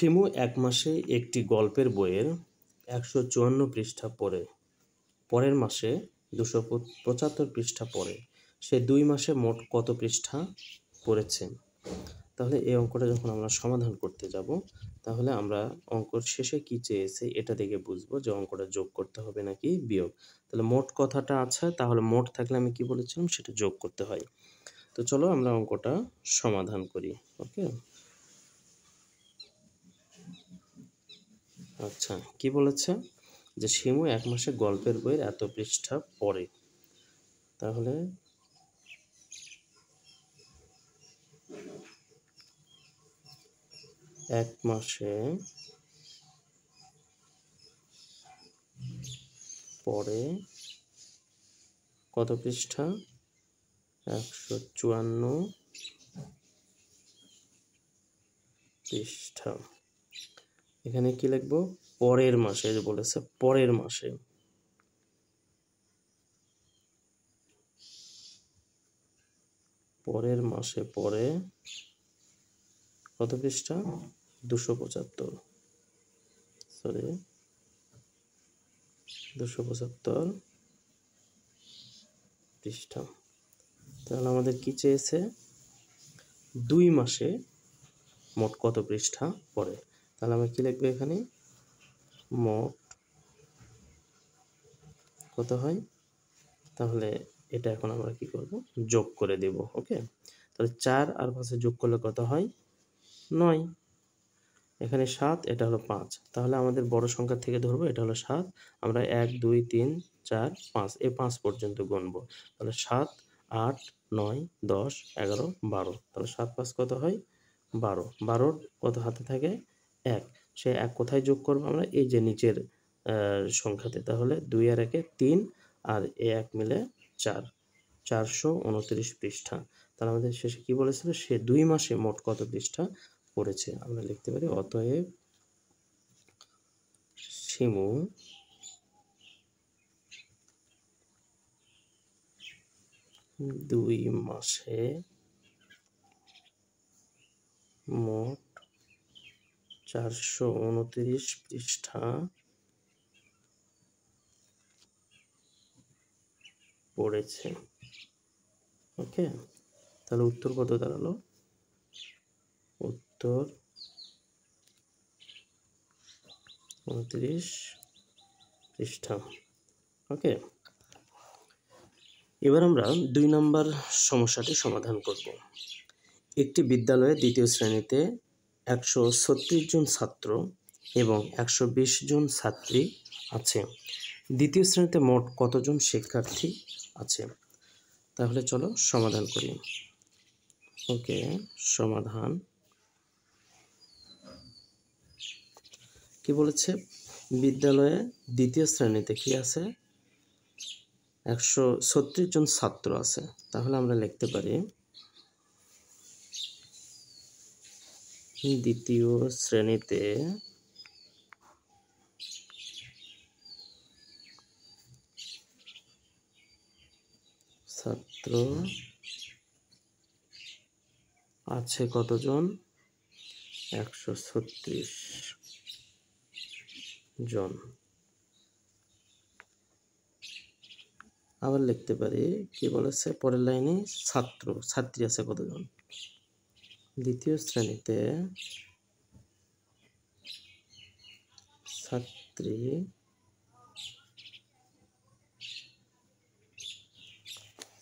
শিমু এক মাসে একটি গল্পের বইয়ের 154 পৃষ্ঠা পড়ে, পরের মাসে 275 পৃষ্ঠা পড়ে। সে 2 মাসে মোট কত পৃষ্ঠা পড়েছে? তাহলে এই অঙ্কটা যখন আমরা সমাধান করতে যাব, তাহলে আমরা অঙ্কর শেষে কি চেয়েছে এটা দেখে বুঝবো যে অঙ্কটা যোগ করতে হবে নাকি বিয়োগ। তাহলে মোট কথাটা আছে, তাহলে মোট থাকলে আমি কি বলেছিলাম সেটা যোগ করতে হয়। তো চলো আমরা অঙ্কটা সমাধান করি। ওকে, আচ্ছা, কি বলেছে যে শিমু এক মাসে গল্পের বইয়ের এত পৃষ্ঠা পড়ে। তাহলে এক মাসে পড়ে কত পৃষ্ঠা? 154 পৃষ্ঠা। এখানে কি লিখবো? পরের মাসে, যে বলেছে পরের মাসে। পরের মাসে পড়ে কত পৃষ্ঠা? 275, সরি 275 পৃষ্ঠা। তাহলে আমাদের কি চেয়েছে? 2 মাসে মোট কত পৃষ্ঠা পড়ে। তাহলে আমরা কি লিখবো এখানে? মোট কত হয়? তাহলে এটা এখন আমরা কি করব? যোগ করে দেব। ওকে, তাহলে 4 আর 5 যোগ করলে কত হয়? 9। এখানে 7, এটা হলো 5। তাহলে আমাদের বড় সংখ্যা থেকে ধরবো, এটা হলো 7। আমরা 1 2 3 4 5 এই 5 পর্যন্ত গুনবো। তাহলে 7 8 9 10 11 12। তাহলে 7 5 কত হয়? 12। 12 কত হাতে থাকে? 1। সে 1 কোথায় যোগ করবো আমরা? এই যে নিচের সংখ্যাতে। তাহলে 2 আর 1 3 আর 1 মিলে 4, 429 পৃষ্ঠা। তাহলে আমাদের শেষে কি বলেছিল? সে 2 মাসে মোট কত পৃষ্ঠা পড়েছে। আমরা লিখতে পারি অতএব শিমু 2 মাসে মোট 429 পৃষ্ঠা পড়েছে। ওকে, তাহলে উত্তর কত দাঁড়ালো? উত্তর 29 পৃষ্ঠা। ওকে, এবার আমরা 2 নম্বর সমস্যাটি সমাধান করব। একটি বিদ্যালয়ে দ্বিতীয় শ্রেণীতে 136 জন ছাত্র এবং 120 জন ছাত্রী আছে। দ্বিতীয় শ্রেণীতে মোট কতজন শিক্ষার্থী আছে? তাহলে চলো সমাধান করি। ওকে, সমাধান। কি বলেছে? বিদ্যালয়ে দ্বিতীয় শ্রেণীতে কি আছে? 136 জন ছাত্র আছে। তাহলে আমরা লিখতে পারি দ্বিতীয় শ্রেণীতে ছাত্র আছে কতজন? 136 জন। আবার লিখতে পারি, কি বলেছে পরের লাইনে? ছাত্র ছাত্রী আছে কতজন? দ্বিতীয় শ্রেণীতে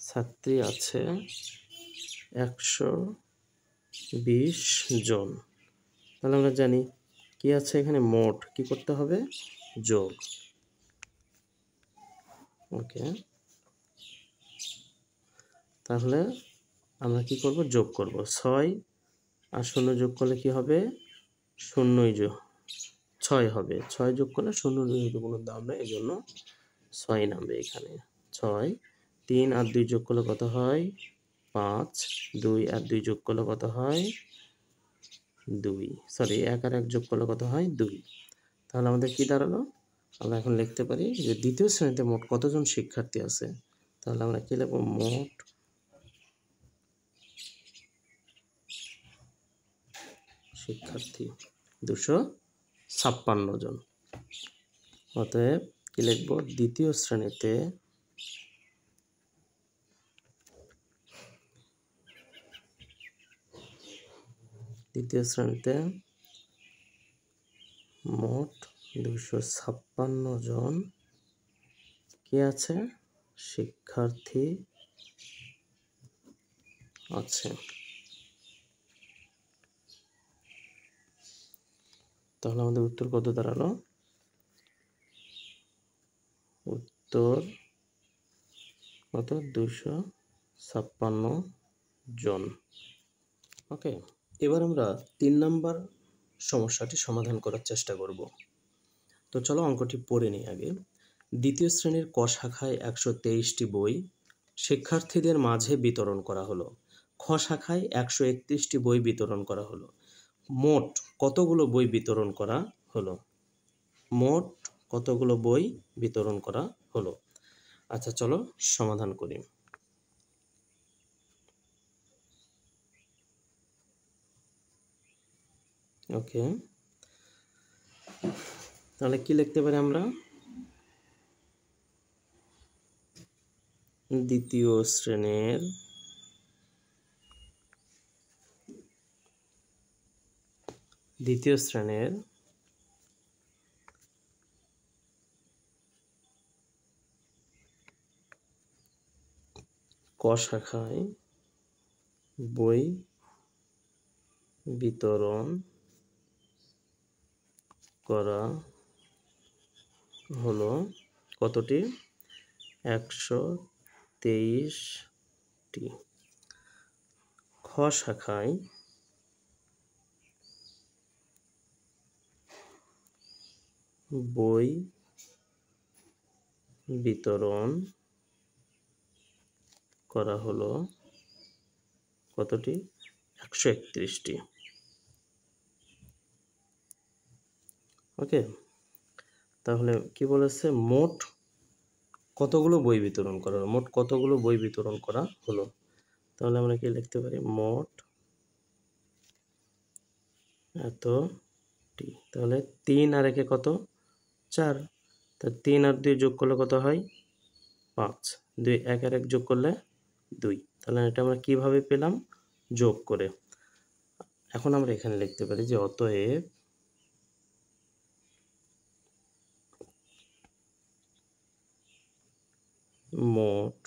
ছাত্রী আছে 120 জন। তাহলে আমরা জানি কি আছে এখানে? মোট। কি করতে হবে? যোগ। ওকে, তাহলে আমরা কি করব? যোগ করব। 6 আর 0 যোগ করলে কি হবে? 0ই 6 হবে। 6 যোগ করলে 0 যেহেতু কোনো দাম নেই, এই জন্য 6 নামবে এখানে। 6 3 আর 2 যোগ করলে কত হয়? 5 2 আর 2 যোগ করলে কত হয়? 2, সরি 1 আর 1 যোগ করলে কত হয়? 2। তাহলে আমাদের কি দাঁড়ালো? আমরা এখন লিখতে পারি যে দ্বিতীয় শ্রেণীতে মোট কতজন শিক্ষার্থী আছে। তাহলে আমরা কি লিখব? মোট শিক্ষার্থী। 256 জন। অতএব কি লিখব? দ্বিতীয় শ্রেণীতে মোট 256 জন কি আছে? শিক্ষার্থী আছে। তাহলে আমাদের উত্তর কত দাঁড়ালো? উত্তর কত? 256 জন। ওকে, এবার আমরা 3 নম্বর সমস্যাটি সমাধান করার চেষ্টা করব। তো চলো অঙ্কটি পড়ে নিই আগে। দ্বিতীয় শ্রেণীর ক শাখায় 123টি বই শিক্ষার্থীদের মাঝে বিতরণ করা হলো। খ শাখায় 131টি বই বিতরণ করা হলো। মোট কতগুলো বই বিতরণ করা হলো? মোট কতগুলো বই বিতরণ করা হলো? আচ্ছা, চলো সমাধান করি। ওকে, তাহলে কি লিখতে পারি আমরা? দ্বিতীয় শ্রেণীর ক শাখায় বই বিতরণ করা হলো কতটি? 123টি। খ শাখায় বই বিতরণ করা হলো কতটি? 131টি। ওকে, তাহলে কি বলেছে? মোট কতগুলো বই বিতরণ করা হলো? মোট কতগুলো বই বিতরণ করা হলো? তাহলে আমরা কি লিখতে পারি? মোট এতটি। তাহলে 3 আর 1 কত? 4। তা 3 আর 2 যোগ করলে কত হয়? 5। 2 1 আর 1 যোগ করলে 2। তাহলে এটা আমরা কিভাবে পেলাম? যোগ করে। এখন আমরা এখানে লিখতে পারি যে অতএব মোট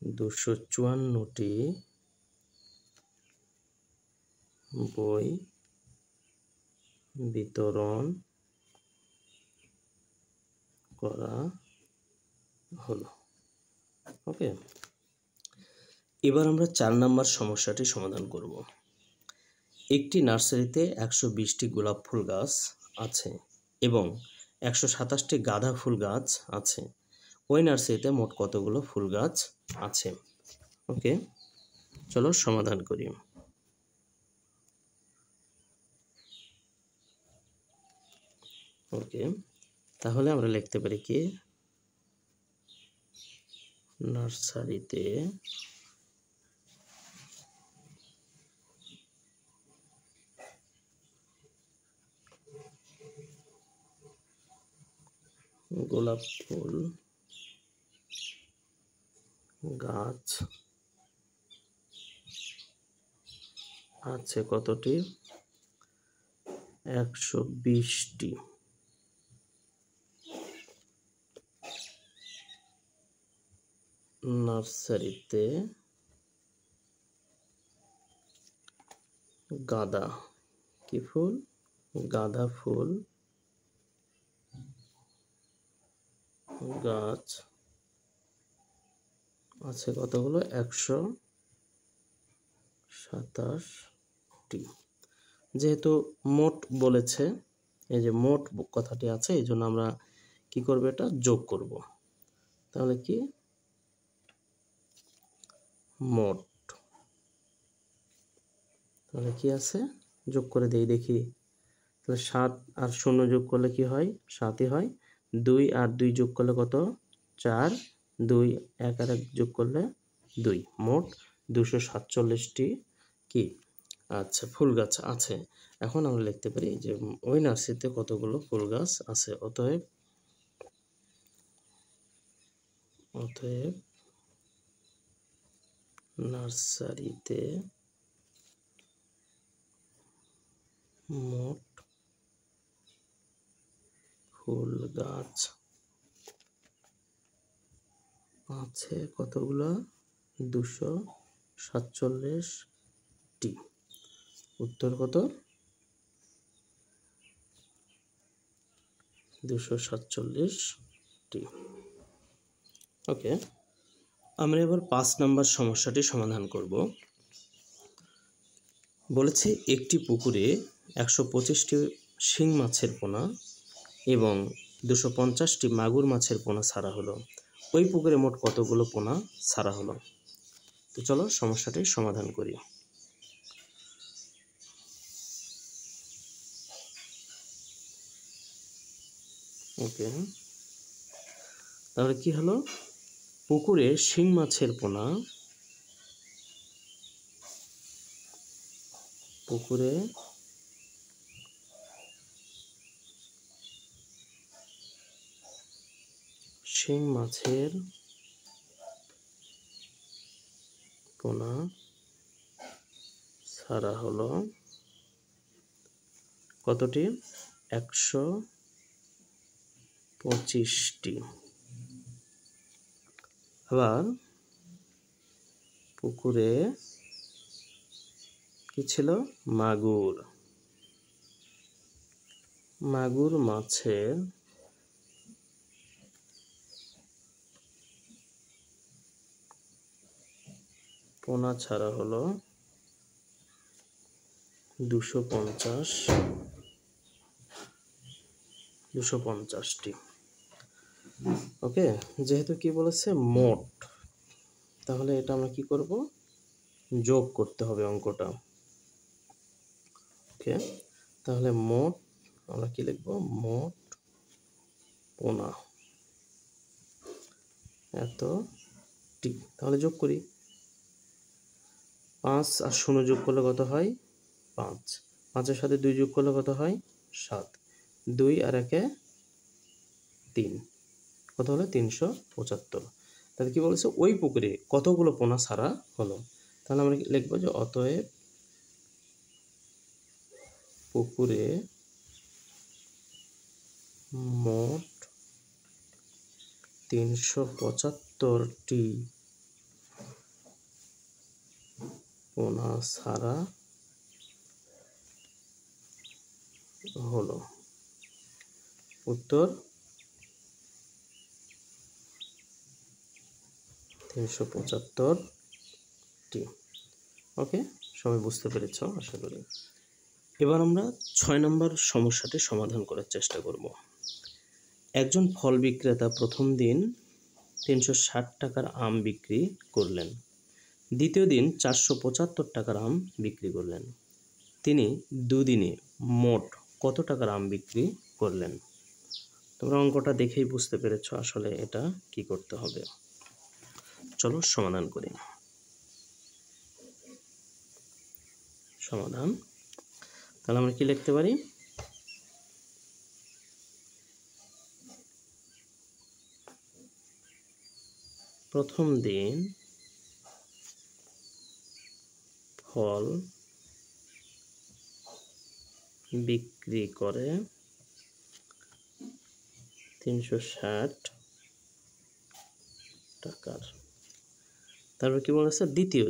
254টি বই বিতরণ করা হলো। ওকে, এবার আমরা 4 নম্বর সমস্যাটি সমাধান করব। একটি নার্সারিতে 120টি গোলাপ ফুল গাছ আছে এবং 127টি গাঁদা ফুল গাছ আছে। ওই নার্সারিতে মোট কতগুলো ফুল গাছ আছে? ওকে, চলো সমাধান করি। ওকে, তাহলে আমরা লিখতে পারি কি? নার্সারিতে গোলাপ ফুল গাছ আছে কতটি? 120টি। নার্সারিতে গাঁদা কি ফুল? গাঁদা ফুল গাছ আছে কতগুলো? 127টি। যেহেতু মোট বলেছে, এই যে মোট কথাটি আছে, এই জন্য আমরা কি করব? এটা যোগ করব। তাহলে কি? মোট। তাহলে কি আছে? যোগ করে দেই দেখি। তাহলে 7 আর 0 যোগ করলে কি হয়? 7ই হয়। 2 আর 2 যোগ করলে কত? 4। 2 1 আর 1 যোগ করলে 2। মোট 247টি কি? আচ্ছা, ফুল গাছ আছে। এখন আমরা লিখতে পারি যে ওই নার্সারিতে কতগুলো ফুল গাছ আছে, অতএব নার্সারিতে মোট ফুল গাছ আছে কতগুলো? 247টি। উত্তর কত? 247টি। ওকে, আমরা এবার 5 নম্বর সমস্যাটি সমাধান করব। বলেছে একটি পুকুরে 125টি শিং মাছের পোনা এবং 250টি মাগুর মাছের পোনা ছাড়া হলো। ওই পুকুরে মোট কতগুলো পোনা ছাড়া হলো? তো চলো সমস্যাটি সমাধান করি। ওকে, তাহলে কি হলো? পুকুরে শিং মাছের পোনা, পুকুরে শিং মাছের পোনা ছাড়া হলো কতটি? 125টি। আবার পুকুরে কি ছিল? মাগুর মাছের পোনা ছাড়া হলো 250টি। ওকে, যেহেতু কি বলেছে মোট, তাহলে এটা আমরা কি করব? যোগ করতে হবে অঙ্কটা। ওকে, তাহলে মোট আমরা কি লিখব? মোট পোনা এতটি। তাহলে যোগ করি। 5 আর 0 যোগ করলে কত হয়? 5। 5-এর সাথে 2 যোগ করলে কত হয়? 7। 2 আর 1-এ 3, কত হলো? 375। তাহলে কি বলেছে? ওই পুকুরে কতগুলো পোনা ছাড়া হলো? তাহলে আমরা লিখবো যে অতএব পুকুরে মোট 375টি পোনা ছাড়া হলো। উত্তর 375টি। ওকে, সবাই বুঝতে পেরেছ আশা করি। এবার আমরা 6 নম্বর সমস্যাটি সমাধান করার চেষ্টা করব। একজন ফল বিক্রেতা প্রথম দিন 360 টাকার আম বিক্রি করলেন, দ্বিতীয় দিন 475 টাকার আম বিক্রি করলেন। তিনি দুদিনে মোট কত টাকার আম বিক্রি করলেন? তোমরা অঙ্কটা দেখেই বুঝতে পেরেছ আসলে এটা কি করতে হবে। চলো সমাধান করি। সমাধান, তাহলে আমরা কি লিখতে পারি? প্রথম দিন ফল বিক্রি করে 360 টাকার। তারপর কি বলেছে? দ্বিতীয়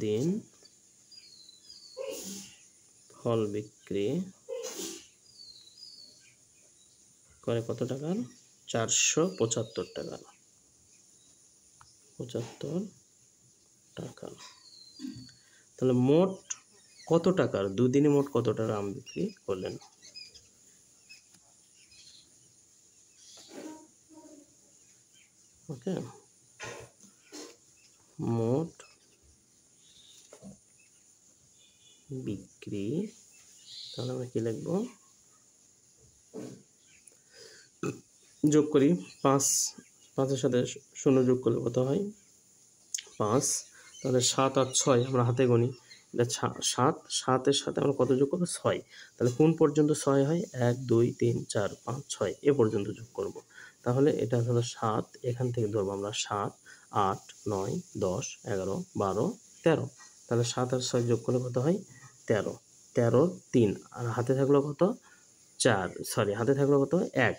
দিন ফল বিক্রি করে কত টাকার? 475 টাকার। 75 টাকা। তাহলে মোট কত টাকার, দুদিনে মোট কত টাকার আম বিক্রি করলেন? ওকে, মোট বিক্রি, তাহলে আমরা কি লিখব? যোগ করি। 5-এর সাথে 0 যোগ করলে কত হয়? 5, তাহলে 7 আর 6 আমরা হাতে গণি, এটা 7, 7-এর সাথে আমরা কত যোগ করবো? 6। তাহলে কোন পর্যন্ত 6 হয়? 1 2 3 4 5 6 এ পর্যন্ত যোগ করব। তাহলে এটা হলো 7, এখান থেকে ধরবো আমরা 7 8 9 10 11 12 13। তাহলে 7 আর 6 যোগ করলে কত হয়? 13। 13 3 আর হাতে থাকলো কত? 4, সরি হাতে থাকলো কত? 1।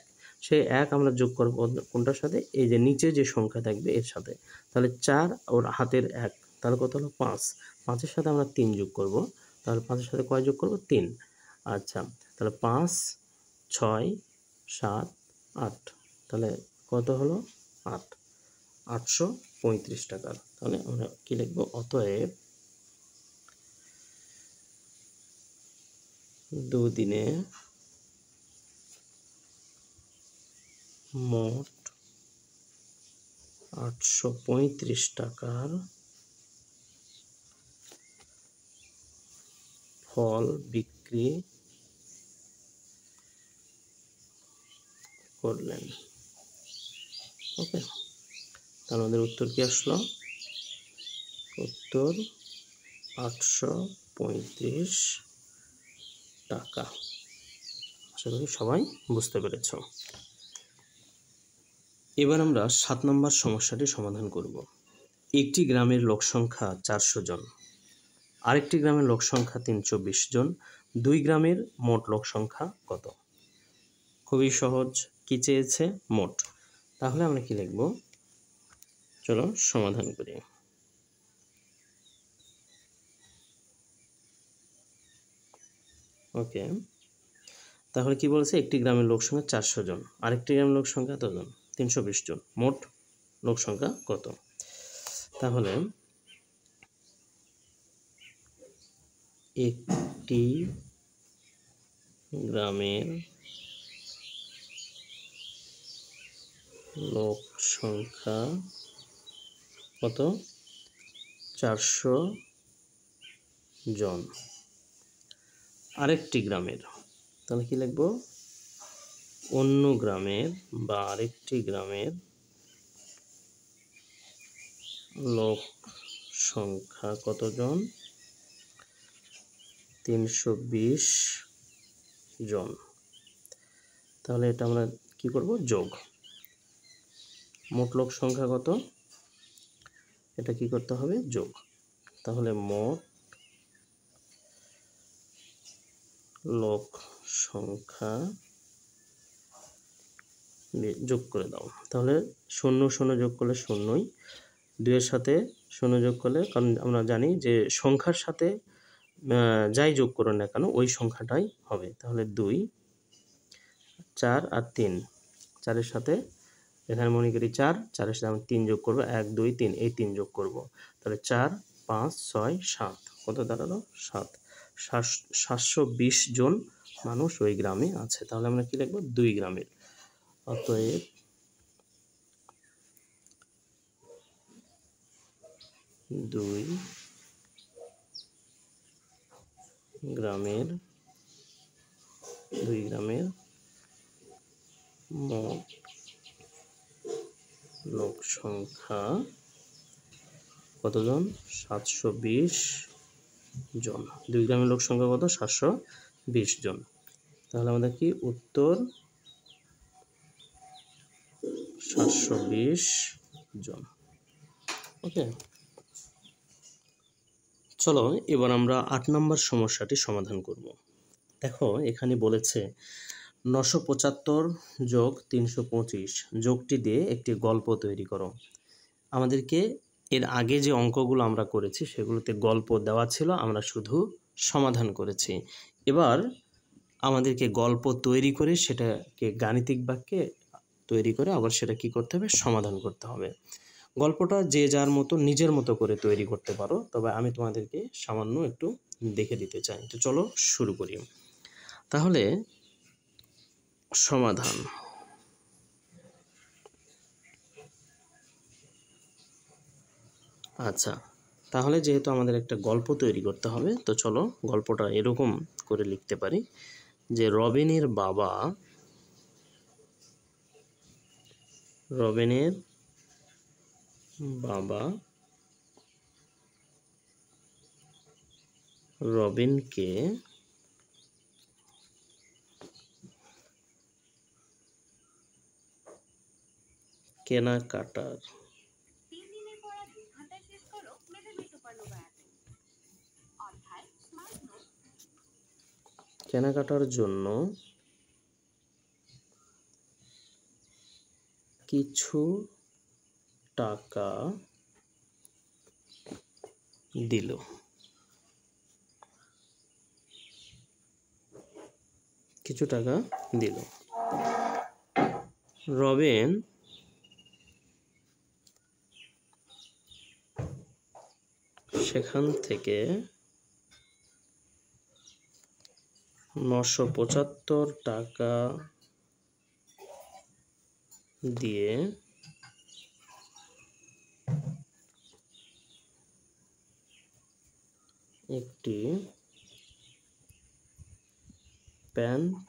সেই 1 আমরা যোগ করব কোনটার সাথে? এই যে নিচে যে সংখ্যা থাকবে এর সাথে। তাহলে 4 ওর হাতের 1, তাহলে কত হলো? 5। 5-এর সাথে আমরা 3 যোগ করব। তাহলে 5-এর সাথে কয় যোগ করব? 3। আচ্ছা, তাহলে 5 6 7 8, তাহলে কত হলো? 8, 835 টাকার। তাহলে আমরা কি লিখব? অতএব দুদিনে মোট 835 টাকার ফল বিক্রি করলেন। ওকে, তাহলে আমাদের উত্তর কি আসলো? উত্তর 835 টাকা। আশা করি সবাই বুঝতে পেরেছ। এবার আমরা 7 নম্বর সমস্যাটি সমাধান করব। একটি গ্রামের লোক সংখ্যা 400 জন, আরেকটি গ্রামের লোক সংখ্যা 320 জন, 2 গ্রামের মোট লোক সংখ্যা কত? খুবই সহজ, কি চেয়েছে? মোট। তাহলে আমরা কি লিখব? চলো সমাধান করি। ওকে, তাহলে কি বলেছে? একটি গ্রামের লোক সংখ্যা 400 জন, আরেকটি গ্রামের লোক সংখ্যা কত জন? 320 জন, মোট লোক সংখ্যা কত? তাহলে একটি গ্রামের লোক সংখ্যা কত? 400 জন। আরেকটি গ্রামের, তাহলে কি লিখব? অন্য গ্রামের বা আরেকটি গ্রামের লোক সংখ্যা কতজন? 320 জন। তাহলে এটা আমরা কি করব? যোগ। মোট লোক সংখ্যা কত? এটা কি করতে হবে? যোগ। তাহলে মোট লোক সংখ্যা যোগ করে দাও। তাহলে 0 0 যোগ করলে 0ই, 2 এর সাথে 0 যোগ করলে, কারণ আমরা জানি যে সংখ্যার সাথে যাই যোগ করো না কেন ওই সংখ্যাটাই হবে। তাহলে 2 4 আর 3, 4-এর সাথে এখানে মনে করি 4, 4-এর সাথে আমরা 3 যোগ করব, 1 2 3, এই 3 যোগ করব। তাহলে 4 5 6 7, কত দাঁড়ালো? 7। 720 জন মানুষ ওই গ্রামে আছে। তাহলে আমরা কি লিখব? 2 গ্রামের। অতএব দুই গ্রামের মোট লোক সংখ্যা কতজন? 720 জন। 2 গ্রামের লোক সংখ্যা কত? 720 জন। তাহলে আমাদের কি উত্তর? 720 জন। ওকে, চলো এবার আমরা 8 নম্বর সমস্যাটি সমাধান করব। দেখো এখানে বলেছে 975 যোগ 325 যোগটি দিয়ে একটি গল্প তৈরি করো। আমাদেরকে এর আগে যে অঙ্কগুলো আমরা করেছি সেগুলোতে গল্প দেওয়া ছিল, আমরা শুধু সমাধান করেছি। এবার আমাদেরকে গল্প তৈরি করে সেটাকে গাণিতিক বাক্যে তৈরি করে আবার সেটা কি করতে হবে? সমাধান করতে হবে। গল্পটা যে যার মতো নিজের মতো করে তৈরি করতে পারো, তবে আমি তোমাদেরকে সামান্য একটু দেখে দিতে চাই। তো চলো শুরু করি। তাহলে সমাধান। আচ্ছা, তাহলে যেহেতু আমাদের একটা গল্প তৈরি করতে হবে, তো চলো গল্পটা এরকম করে লিখতে পারি যে রবিনের বাবা রবিনকে কেনাকাটার জন্য কিছু টাকা দিল। রবিন সেখান থেকে 975 টাকা দিয়ে একটি প্যান্ট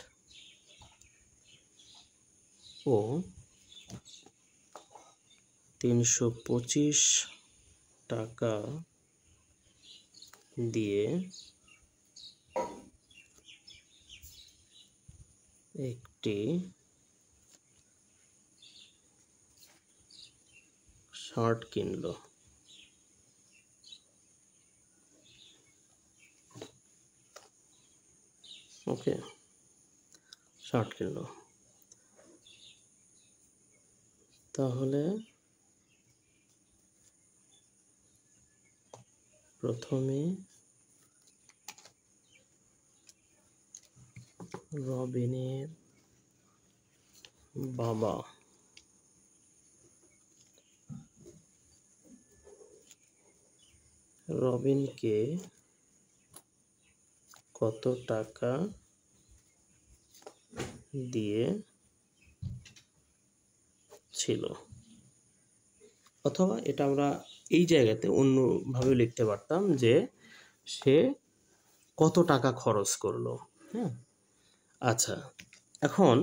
ও 325 টাকা দিয়ে একটি শার্ট কিনলো। ওকে, শার্ট কিনলো। তাহলে প্রথমে রবিনের বাবা রবিনকে কত টাকা দিয়েছিল, অথবা এটা আমরা এই জায়গাতে অন্যভাবে লিখতে পারতাম যে সে কত টাকা খরচ করলো। হ্যাঁ, আচ্ছা, এখন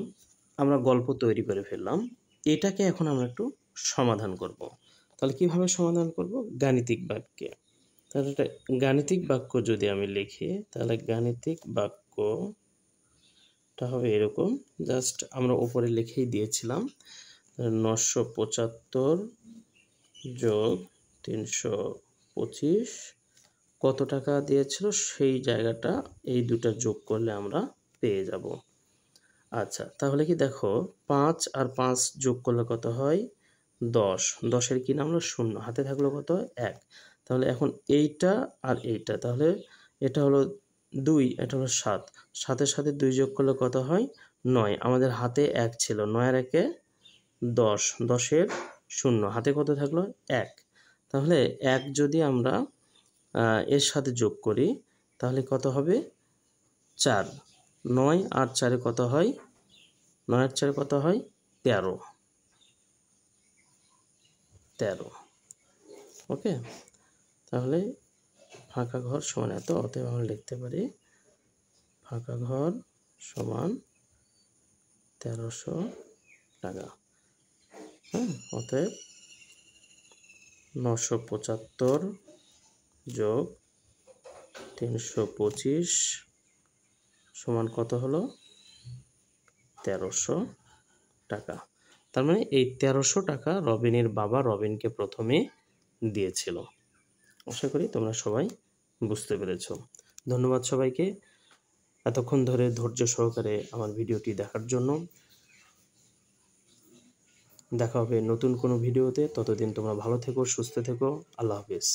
আমরা গল্প তৈরি করে ফেললাম। এটাকে এখন আমরা একটু সমাধান করব। তাহলে কিভাবে সমাধান করব? গাণিতিক বাক্যে। তাহলে এটা গাণিতিক বাক্য যদি আমি লিখি, তাহলে গাণিতিক বাক্যটা হবে এরকম। জাস্ট আমরা উপরে লিখেই দিয়েছিলাম 975 যোগ 325 কত টাকা দিয়েছিল সেই জায়গাটা এই দুটা যোগ করলে আমরা পেয়ে যাব। আচ্ছা, তাহলে কি দেখো 5 আর 5 যোগ করলে কত হয়? 10। 10-এর কি নামলো? 0। হাতে থাকলো কত? 1। তাহলে এখন এইটা আর এইটা, তাহলে এটা হলো 2, এটা হলো 7। 7-এর সাথে 2 যোগ করলে কত হয়? 9। আমাদের হাতে 1 ছিল, 9 আর 1-এ 10। 10-এর 0, হাতে কত থাকলো? 1। তাহলে 1 যদি আমরা এর সাথে যোগ করি তাহলে কত হবে? 4। 9 আর 4-এ কত হয়? 9 আর 4-এ কত হয়? 13। 13। ওকে, তাহলে ফাঁকা ঘর সমান এত, অতএব আমরা লিখতে পারি ফাঁকা ঘর সমান 1300 টাকা। হ্যাঁ, অতএব 975 যোগ 325 সমান কত হলো? 1300 টাকা। তার মানে এই 1300 টাকা রবিনের বাবা রবিনকে প্রথমে দিয়েছিল। আশা করি তোমরা সবাই বুঝতে পেরেছ। ধন্যবাদ সবাইকে এতক্ষণ ধরে ধৈর্য সহকারে আমার ভিডিওটি দেখার জন্য। দেখা হবে নতুন কোনো ভিডিওতে। ততদিন তোমরা ভালো থেকো, সুস্থ থেকো। আল্লাহ হাফেজ।